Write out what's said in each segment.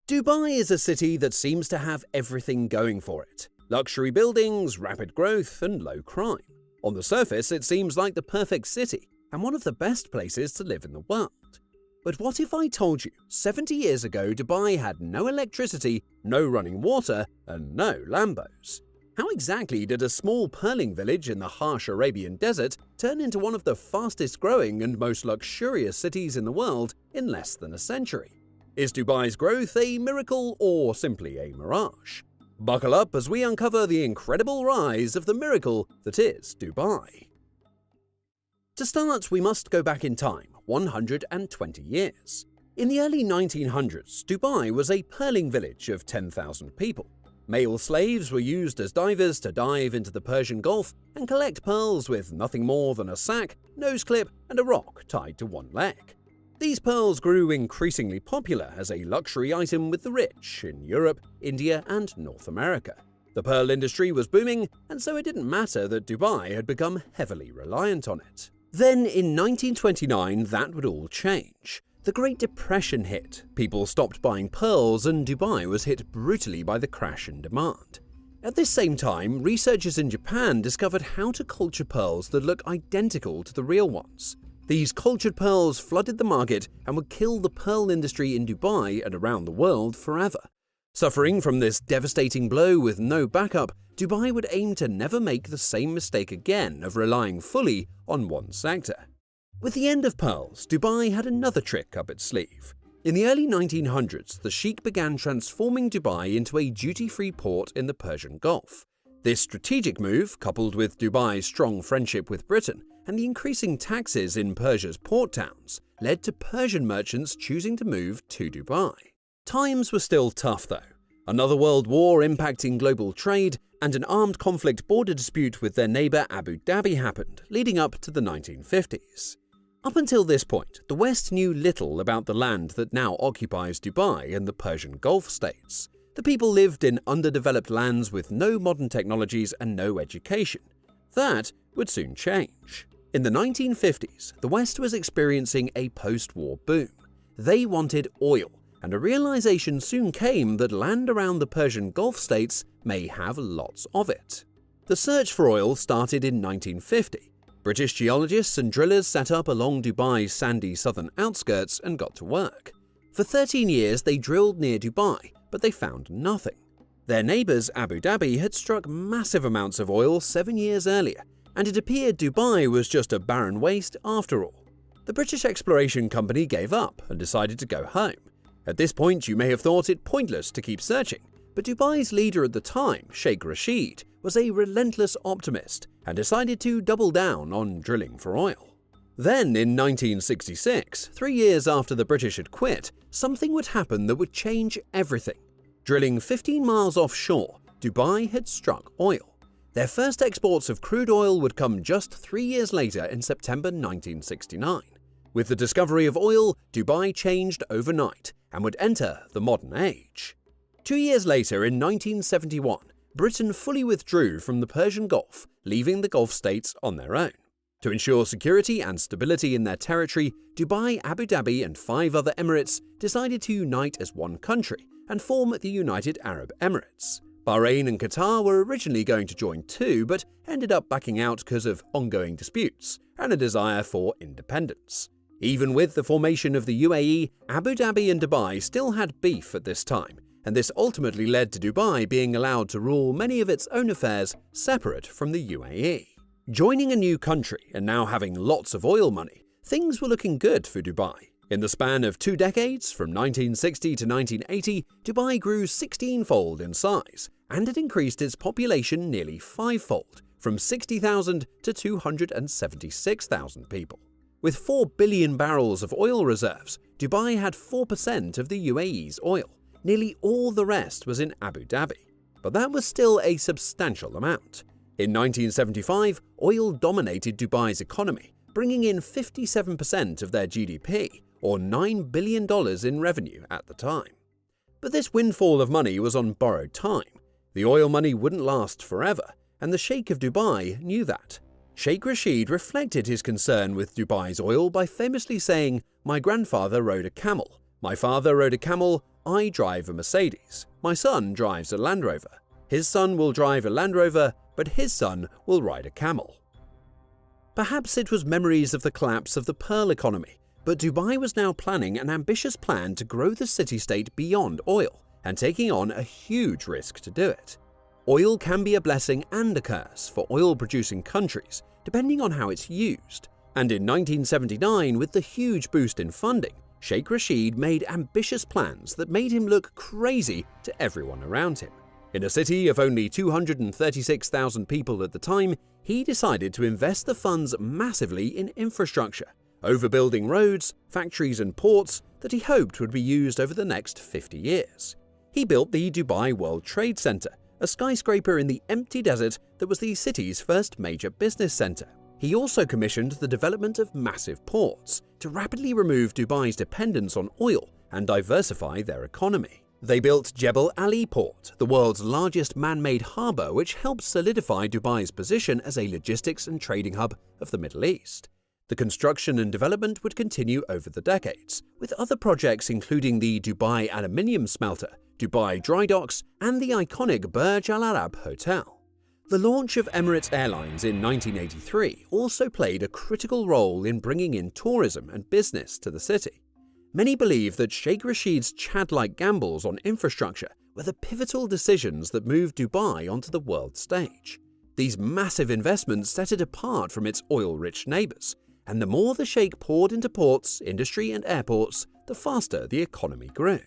Dubai is a city that seems to have everything going for it. Luxury buildings, rapid growth, and low crime. On the surface, it seems like the perfect city and one of the best places to live in the world. But what if I told you 70 years ago Dubai had no electricity, no running water, and no Lambos? How exactly did a small pearling village in the harsh Arabian desert turn into one of the fastest growing and most luxurious cities in the world in less than a century? Is Dubai's growth a miracle or simply a mirage? Buckle up as we uncover the incredible rise of the miracle that is Dubai. To start, we must go back in time 120 years. In the early 1900s, Dubai was a pearling village of 10,000 people. Male slaves were used as divers to dive into the Persian Gulf and collect pearls with nothing more than a sack, nose clip, and a rock tied to one leg. These pearls grew increasingly popular as a luxury item with the rich in Europe, India, and North America. The pearl industry was booming, and so it didn't matter that Dubai had become heavily reliant on it. Then, in 1929, that would all change. The Great Depression hit, people stopped buying pearls, and Dubai was hit brutally by the crash in demand. At this same time, researchers in Japan discovered how to culture pearls that look identical to the real ones. These cultured pearls flooded the market and would kill the pearl industry in Dubai and around the world forever. Suffering from this devastating blow with no backup, Dubai would aim to never make the same mistake again of relying fully on one sector. With the end of pearls, Dubai had another trick up its sleeve. In the early 1900s, the Sheikh began transforming Dubai into a duty-free port in the Persian Gulf. This strategic move, coupled with Dubai's strong friendship with Britain and the increasing taxes in Persia's port towns, led to Persian merchants choosing to move to Dubai. Times were still tough though. Another world war impacting global trade and an armed conflict border dispute with their neighbor Abu Dhabi happened, leading up to the 1950s. Up until this point, the West knew little about the land that now occupies Dubai and the Persian Gulf states. The people lived in underdeveloped lands with no modern technologies and no education. That would soon change. In the 1950s, the West was experiencing a post-war boom. They wanted oil, and a realization soon came that land around the Persian Gulf states may have lots of it. The search for oil started in 1950. British geologists and drillers set up along Dubai's sandy southern outskirts and got to work. For 13 years, they drilled near Dubai, but they found nothing. Their neighbors Abu Dhabi had struck massive amounts of oil 7 years earlier, and it appeared Dubai was just a barren waste after all. The British exploration company gave up and decided to go home. At this point, you may have thought it pointless to keep searching, but Dubai's leader at the time, Sheikh Rashid, was a relentless optimist and decided to double down on drilling for oil. Then, in 1966, 3 years after the British had quit, something would happen that would change everything. Drilling 15 miles offshore, Dubai had struck oil. Their first exports of crude oil would come just 3 years later in September 1969. With the discovery of oil, Dubai changed overnight and would enter the modern age. 2 years later, in 1971, Britain fully withdrew from the Persian Gulf, leaving the Gulf states on their own. To ensure security and stability in their territory, Dubai, Abu Dhabi, and 5 other emirates decided to unite as one country and form the United Arab Emirates. Bahrain and Qatar were originally going to join too, but ended up backing out because of ongoing disputes and a desire for independence. Even with the formation of the UAE, Abu Dhabi and Dubai still had beef at this time, and this ultimately led to Dubai being allowed to rule many of its own affairs separate from the UAE. Joining a new country and now having lots of oil money, things were looking good for Dubai. In the span of 2 decades, from 1960 to 1980, Dubai grew 16-fold in size, and it increased its population nearly 5-fold, from 60,000 to 276,000 people. With 4 billion barrels of oil reserves, Dubai had 4% of the UAE's oil. Nearly all the rest was in Abu Dhabi. But that was still a substantial amount. In 1975, oil dominated Dubai's economy, bringing in 57% of their GDP, or $9 billion in revenue at the time. But this windfall of money was on borrowed time. The oil money wouldn't last forever, and the Sheikh of Dubai knew that. Sheikh Rashid reflected his concern with Dubai's oil by famously saying, "My grandfather rode a camel. My father rode a camel. I drive a Mercedes, my son drives a Land Rover. His son will drive a Land Rover, but his son will ride a camel. Perhaps it was memories of the collapse of the pearl economy, but Dubai was now planning an ambitious plan to grow the city-state beyond oil and taking on a huge risk to do it. Oil can be a blessing and a curse for oil-producing countries, depending on how it's used. And in 1979, with the huge boost in funding, Sheikh Rashid made ambitious plans that made him look crazy to everyone around him. In a city of only 236,000 people at the time, he decided to invest the funds massively in infrastructure, overbuilding roads, factories and ports that he hoped would be used over the next 50 years. He built the Dubai World Trade Center, a skyscraper in the empty desert that was the city's first major business center. He also commissioned the development of massive ports to rapidly remove Dubai's dependence on oil and diversify their economy. They built Jebel Ali Port, the world's largest man-made harbor, which helped solidify Dubai's position as a logistics and trading hub of the Middle East. The construction and development would continue over the decades, with other projects including the Dubai Aluminium Smelter, Dubai Dry Docks, and the iconic Burj Al Arab Hotel. The launch of Emirates Airlines in 1983 also played a critical role in bringing in tourism and business to the city. Many believe that Sheikh Rashid's Chad-like gambles on infrastructure were the pivotal decisions that moved Dubai onto the world stage. These massive investments set it apart from its oil-rich neighbors, and the more the Sheikh poured into ports, industry and airports, the faster the economy grew.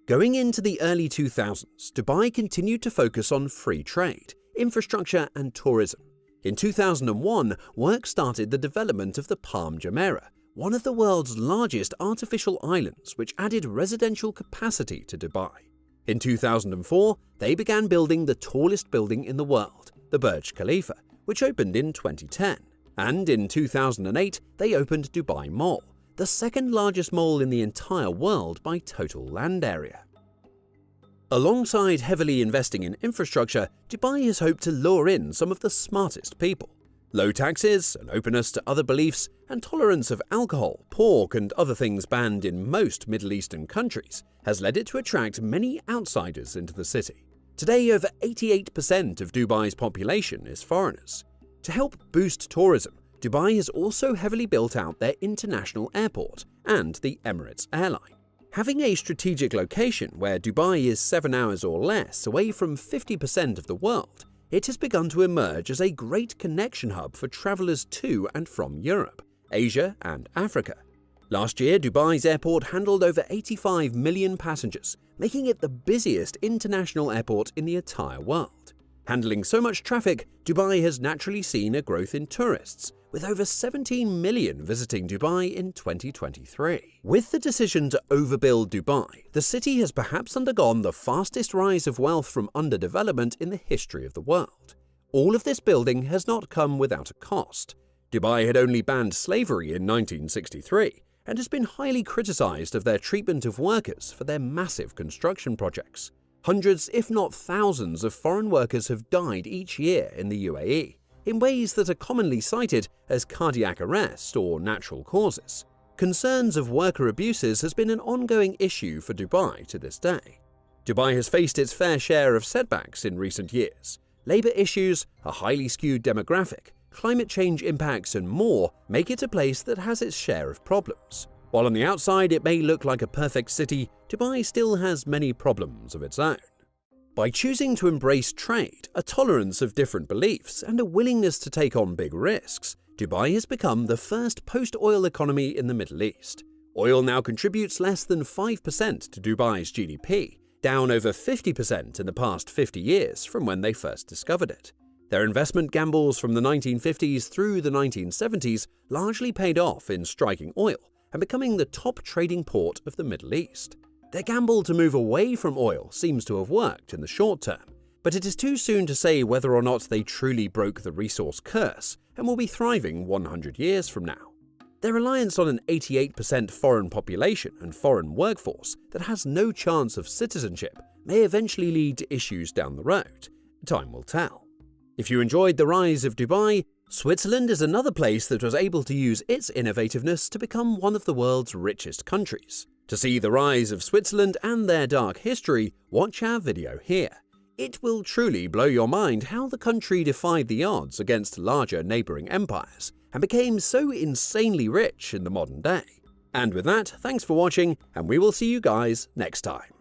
Going into the early 2000s, Dubai continued to focus on free trade, infrastructure and tourism. In 2001, work started the development of the Palm Jumeirah, one of the world's largest artificial islands which added residential capacity to Dubai. In 2004, they began building the tallest building in the world, the Burj Khalifa, which opened in 2010. And in 2008, they opened Dubai Mall, the second largest mall in the entire world by total land area. Alongside heavily investing in infrastructure, Dubai has hoped to lure in some of the smartest people. Low taxes, an openness to other beliefs, and tolerance of alcohol, pork, and other things banned in most Middle Eastern countries has led it to attract many outsiders into the city. Today, over 88% of Dubai's population is foreigners. To help boost tourism, Dubai has also heavily built out their international airport and the Emirates airline. Having a strategic location where Dubai is 7 hours or less away from 50% of the world, it has begun to emerge as a great connection hub for travelers to and from Europe, Asia, and Africa. Last year, Dubai's airport handled over 85 million passengers, making it the busiest international airport in the entire world. Handling so much traffic, Dubai has naturally seen a growth in tourists, with over 17 million visiting Dubai in 2023. With the decision to overbuild Dubai, the city has perhaps undergone the fastest rise of wealth from underdevelopment in the history of the world. All of this building has not come without a cost. Dubai had only banned slavery in 1963 and has been highly criticized of their treatment of workers for their massive construction projects. Hundreds, if not thousands, of foreign workers have died each year in the UAE, in ways that are commonly cited as cardiac arrest or natural causes. Concerns of worker abuses has been an ongoing issue for Dubai to this day. Dubai has faced its fair share of setbacks in recent years. Labor issues, a highly skewed demographic, climate change impacts and more make it a place that has its share of problems. While on the outside it may look like a perfect city, Dubai still has many problems of its own. By choosing to embrace trade, a tolerance of different beliefs, and a willingness to take on big risks, Dubai has become the first post-oil economy in the Middle East. Oil now contributes less than 5% to Dubai's GDP, down over 50% in the past 50 years from when they first discovered it. Their investment gambles from the 1950s through the 1970s largely paid off in striking oil and becoming the top trading port of the Middle East. Their gamble to move away from oil seems to have worked in the short term, but it is too soon to say whether or not they truly broke the resource curse and will be thriving 100 years from now. Their reliance on an 88% foreign population and foreign workforce that has no chance of citizenship may eventually lead to issues down the road. Time will tell. If you enjoyed the rise of Dubai, Switzerland is another place that was able to use its innovativeness to become one of the world's richest countries. To see the rise of Switzerland and their dark history, watch our video here. It will truly blow your mind how the country defied the odds against larger neighbouring empires and became so insanely rich in the modern day. And with that, thanks for watching, and we will see you guys next time.